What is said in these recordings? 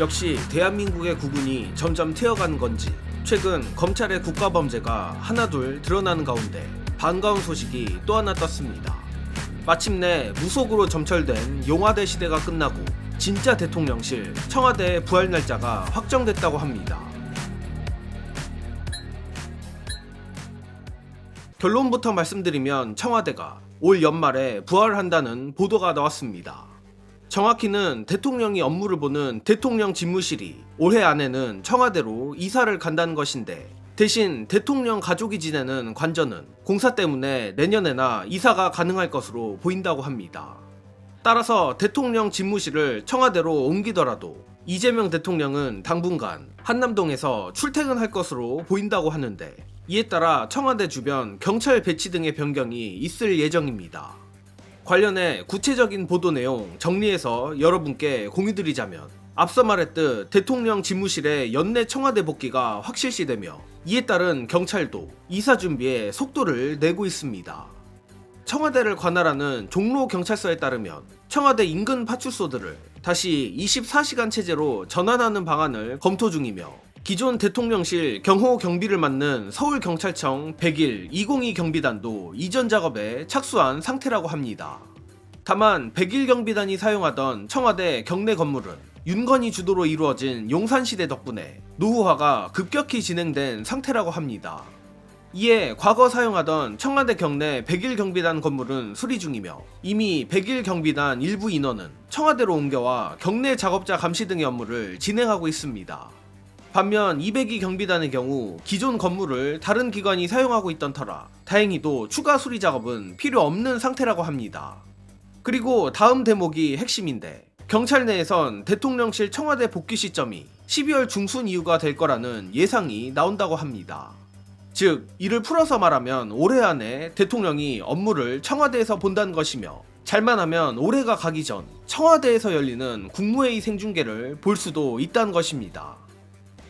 역시 대한민국의 국군이 점점 퇴어가는 건지 최근 검찰의 국가범죄가 하나둘 드러나는 가운데 반가운 소식이 또 하나 떴습니다. 마침내 무속으로 점철된 용화대 시대가 끝나고 진짜 대통령실 청와대 부활 날짜가 확정됐다고 합니다. 결론부터 말씀드리면 청와대가 올 연말에 부활한다는 보도가 나왔습니다. 정확히는 대통령이 업무를 보는 대통령 집무실이 올해 안에는 청와대로 이사를 간다는 것인데, 대신 대통령 가족이 지내는 관저는 공사 때문에 내년에나 이사가 가능할 것으로 보인다고 합니다. 따라서 대통령 집무실을 청와대로 옮기더라도 이재명 대통령은 당분간 한남동에서 출퇴근할 것으로 보인다고 하는데, 이에 따라 청와대 주변 경찰 배치 등의 변경이 있을 예정입니다. 관련해 구체적인 보도 내용 정리해서 여러분께 공유드리자면, 앞서 말했듯 대통령 집무실의 연내 청와대 복귀가 확실시되며 이에 따른 경찰도 이사 준비에 속도를 내고 있습니다. 청와대를 관할하는 종로경찰서에 따르면 청와대 인근 파출소들을 다시 24시간 체제로 전환하는 방안을 검토 중이며, 기존 대통령실 경호 경비를 맡는 서울경찰청 101 202 경비단도 이전 작업에 착수한 상태라고 합니다. 다만 101 경비단이 사용하던 청와대 경내 건물은 윤건희 주도로 이루어진 용산시대 덕분에 노후화가 급격히 진행된 상태라고 합니다. 이에 과거 사용하던 청와대 경내 101 경비단 건물은 수리 중이며, 이미 101 경비단 일부 인원은 청와대로 옮겨와 경내 작업자 감시 등의 업무를 진행하고 있습니다. 반면 202 경비단의 경우 기존 건물을 다른 기관이 사용하고 있던 터라 다행히도 추가 수리 작업은 필요 없는 상태라고 합니다. 그리고 다음 대목이 핵심인데, 경찰 내에선 대통령실 청와대 복귀 시점이 12월 중순 이후가 될 거라는 예상이 나온다고 합니다. 즉, 이를 풀어서 말하면 올해 안에 대통령이 업무를 청와대에서 본다는 것이며, 잘만 하면 올해가 가기 전 청와대에서 열리는 국무회의 생중계를 볼 수도 있다는 것입니다.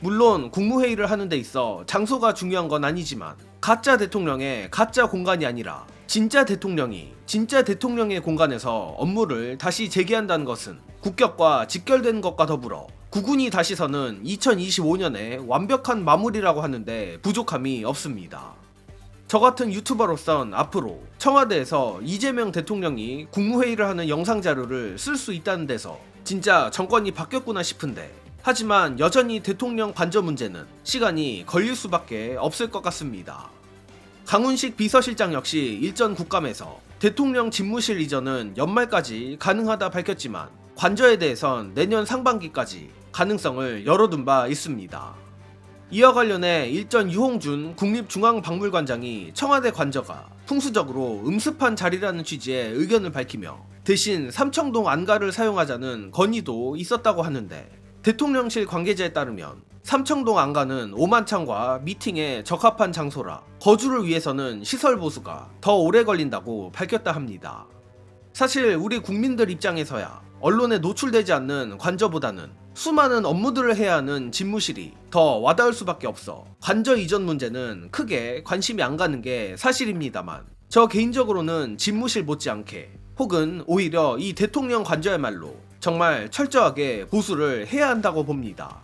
물론 국무회의를 하는 데 있어 장소가 중요한 건 아니지만, 가짜 대통령의 가짜 공간이 아니라 진짜 대통령이 진짜 대통령의 공간에서 업무를 다시 재개한다는 것은 국격과 직결되는 것과 더불어 국군이 다시 서는 2025년의 완벽한 마무리라고 하는데 부족함이 없습니다. 저 같은 유튜버로선 앞으로 청와대에서 이재명 대통령이 국무회의를 하는 영상 자료를 쓸 수 있다는 데서 진짜 정권이 바뀌었구나 싶은데, 하지만 여전히 대통령 관저 문제는 시간이 걸릴 수밖에 없을 것 같습니다. 강훈식 비서실장 역시 일전 국감에서 대통령 집무실 이전은 연말까지 가능하다 밝혔지만, 관저에 대해선 내년 상반기까지 가능성을 열어둔 바 있습니다. 이와 관련해 일전 유홍준 국립중앙박물관장이 청와대 관저가 풍수적으로 음습한 자리라는 취지의 의견을 밝히며, 대신 삼청동 안가를 사용하자는 건의도 있었다고 하는데, 대통령실 관계자에 따르면 삼청동 안가는 오만창과 미팅에 적합한 장소라 거주를 위해서는 시설 보수가 더 오래 걸린다고 밝혔다 합니다. 사실 우리 국민들 입장에서야 언론에 노출되지 않는 관저보다는 수많은 업무들을 해야 하는 집무실이 더 와닿을 수밖에 없어 관저 이전 문제는 크게 관심이 안 가는 게 사실입니다만, 저 개인적으로는 집무실 못지않게 혹은 오히려 이 대통령 관저야말로 정말 철저하게 보수를 해야 한다고 봅니다.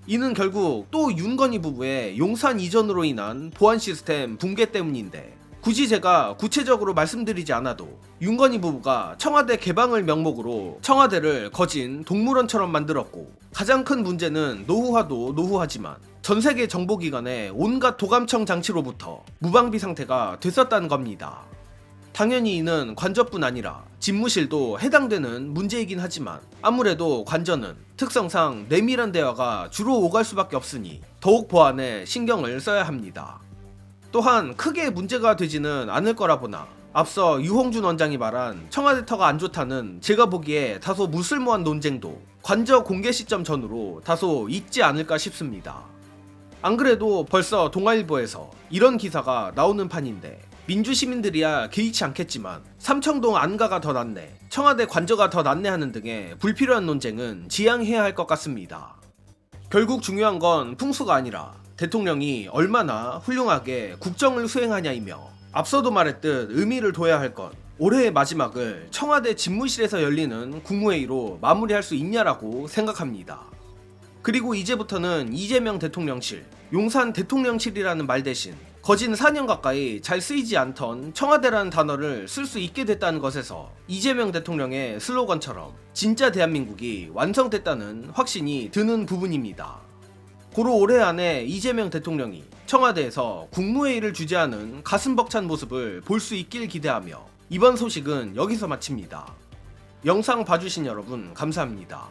이는 결국 또 윤건희 부부의 용산 이전으로 인한 보안 시스템 붕괴 때문인데, 굳이 제가 구체적으로 말씀드리지 않아도 윤건희 부부가 청와대 개방을 명목으로 청와대를 거진 동물원처럼 만들었고, 가장 큰 문제는 노후화도 노후하지만 전세계 정보기관의 온갖 도감청 장치로부터 무방비 상태가 됐었다는 겁니다. 당연히 이는 관저뿐 아니라 집무실도 해당되는 문제이긴 하지만, 아무래도 관저는 특성상 내밀한 대화가 주로 오갈 수밖에 없으니 더욱 보안에 신경을 써야 합니다. 또한 크게 문제가 되지는 않을 거라 보나, 앞서 유홍준 원장이 말한 청와대 터가 안 좋다는 제가 보기에 다소 무쓸모한 논쟁도 관저 공개 시점 전후로 다소 있지 않을까 싶습니다. 안 그래도 벌써 동아일보에서 이런 기사가 나오는 판인데, 민주시민들이야 개의치 않겠지만 삼청동 안가가 더 낫네, 청와대 관저가 더 낫네 하는 등의 불필요한 논쟁은 지양해야 할 것 같습니다. 결국 중요한 건 풍수가 아니라 대통령이 얼마나 훌륭하게 국정을 수행하냐이며, 앞서도 말했듯 의미를 둬야 할 건 올해의 마지막을 청와대 집무실에서 열리는 국무회의로 마무리할 수 있냐라고 생각합니다. 그리고 이제부터는 이재명 대통령실, 용산 대통령실이라는 말 대신 거진 4년 가까이 잘 쓰이지 않던 청와대라는 단어를 쓸 수 있게 됐다는 것에서 이재명 대통령의 슬로건처럼 진짜 대한민국이 완성됐다는 확신이 드는 부분입니다. 고로 올해 안에 이재명 대통령이 청와대에서 국무회의를 주재하는 가슴 벅찬 모습을 볼 수 있길 기대하며 이번 소식은 여기서 마칩니다. 영상 봐주신 여러분 감사합니다.